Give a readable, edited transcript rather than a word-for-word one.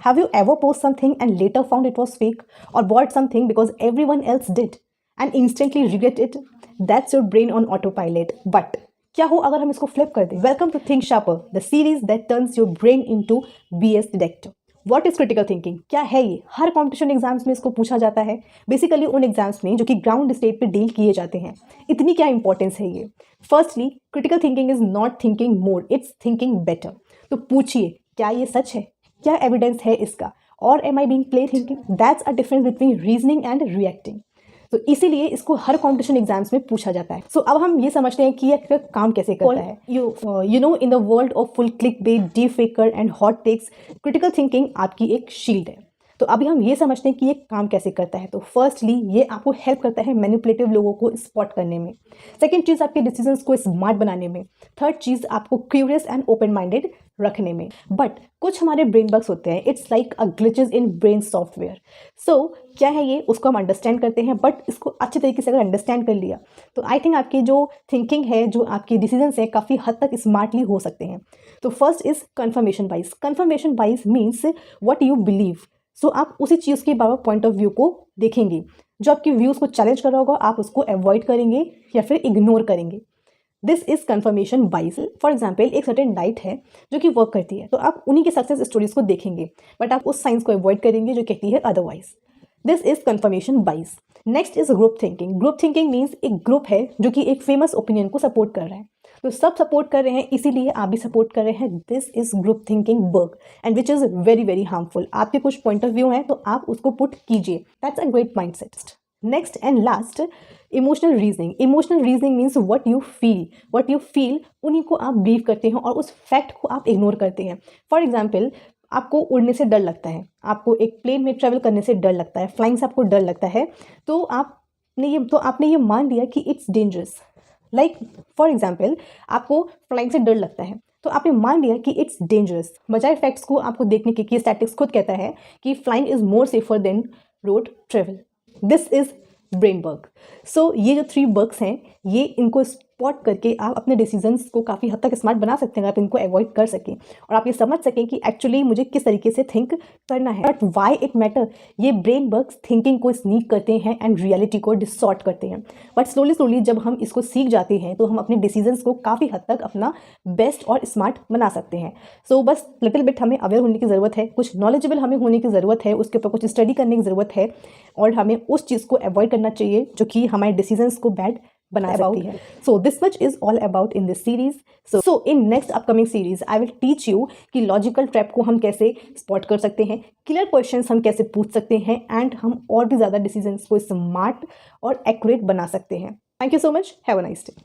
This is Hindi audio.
Have you ever posted something and later found it was fake, or bought something because everyone else did and instantly regret it? That's your brain on autopilot. But क्या हो अगर हम इसको फ्लिप कर दें? Welcome to Think Sharper, the series that turns your brain into BS detector. What is critical thinking? क्या है ये? हर कॉम्पिटिशन एग्जाम्स में इसको पूछा जाता है, बेसिकली उन एग्जाम्स में जो कि ग्राउंड स्टेट पे डील किए जाते हैं। इतनी क्या इंपॉर्टेंस है ये? Firstly, critical thinking is not thinking more, it's thinking better. तो पूछिए, क्या ये सच है? क्या एविडेंस है इसका? और am I being play thinking? That's a difference between reasoning and reacting. तो इसीलिए इसको हर कॉम्पिटिशन एग्जाम्स में पूछा जाता है। सो अब हम ये समझते हैं कि यह काम कैसे करता है। You know, in the world of full click bait, deep faker and hot takes, critical thinking आपकी एक शील्ड है। तो अभी हम ये समझते हैं कि ये काम कैसे करता है। तो फर्स्टली, ये आपको हेल्प करता है मैनिपुलेटिव लोगों को स्पॉट करने में। सेकेंड चीज़, आपके डिसीजंस को स्मार्ट बनाने में। थर्ड चीज़, आपको क्यूरियस एंड ओपन माइंडेड रखने में। बट कुछ हमारे ब्रेन बग्स होते हैं, it's like a glitches in brain software. So क्या है ये, उसको हम अंडरस्टैंड करते हैं। बट इसको अच्छे तरीके से अगर अंडरस्टैंड कर लिया तो आई थिंक आपकी जो थिंकिंग है, जो आपकी डिसीजंस है, काफ़ी हद तक स्मार्टली हो सकते हैं। तो फर्स्ट इज कन्फर्मेशन बाइस। कन्फर्मेशन बाइस मीन्स व्हाट यू बिलीव। सो आप उसी चीज़ के बारे में पॉइंट ऑफ व्यू को देखेंगे। जो आपके व्यूज़ को चैलेंज कर रहा होगा, आप उसको अवॉइड करेंगे या फिर इग्नोर करेंगे। दिस इज कन्फर्मेशन बाइस। फॉर एग्जाम्पल, एक सर्टेन डाइट है जो कि वर्क करती है, तो आप उन्हीं की सक्सेस स्टोरीज को देखेंगे, बट आप उस साइंस को अवॉइड करेंगे जो कहती है अदरवाइज। दिस इज कन्फर्मेशन बाइस। Next is group thinking. Group thinking means एक ग्रुप है जो कि एक फेमस ओपिनियन को सपोर्ट कर रहा है, तो सब सपोर्ट कर रहे हैं, इसीलिए आप भी सपोर्ट कर रहे हैं। This is group thinking bug and which is very very harmful. आपके कुछ पॉइंट ऑफ व्यू हैं तो आप उसको पुट कीजिए। That's a great mindset. Next and last, emotional reasoning. Emotional reasoning means what you feel उन्हीं को आप बिलीव करते हैं और उस फैक्ट को आप इग्नोर करते हैं। फॉर एग्जाम्पल, आपको उड़ने से डर लगता है, आपको एक प्लेन में ट्रेवल करने से डर लगता है, फ्लाइंग से आपको डर लगता है, तो आपने ये मान लिया कि it's dangerous. Like for example, आपको फ्लाइंग से डर लगता है तो आपने मान लिया कि इट्स डेंजरस, बजाय फैक्ट्स को आपको देखने के कि स्टैटिस्टिक्स खुद कहता है कि flying is more safer than road travel. This is brain bug. So ये जो 3 बग्स हैं, ये इनको स्पॉट करके आप अपने डिसीजंस को काफ़ी हद तक स्मार्ट बना सकते हैं। आप इनको अवॉइड कर सकें और आप ये समझ सकें कि एक्चुअली मुझे किस तरीके से थिंक करना है। But why it matter? ये ब्रेन बग्स थिंकिंग को स्नीक करते हैं एंड रियलिटी को डिस्टॉर्ट करते हैं। बट स्लोली जब हम इसको सीख जाते हैं तो हम अपने डिसीजंस को काफ़ी हद तक अपना बेस्ट और स्मार्ट बना सकते हैं। सो बस लिटिल बिट हमें अवेयर होने की ज़रूरत है, कुछ नॉलेजेबल हमें होने की ज़रूरत है, उसके ऊपर कुछ स्टडी करने की ज़रूरत है और हमें उस चीज़ को अवॉइड करना चाहिए जो कि हमारे डिसीजंस को बैड बना सकती है। So this much is all about in this series. So in next upcoming series I will teach you कि लॉजिकल ट्रैप को हम कैसे स्पॉट कर सकते हैं, क्लियर क्वेश्चंस हम कैसे पूछ सकते हैं एंड हम और भी ज़्यादा डिसीजंस को स्मार्ट और एक्यूरेट बना सकते हैं। Thank you so much, have a nice day.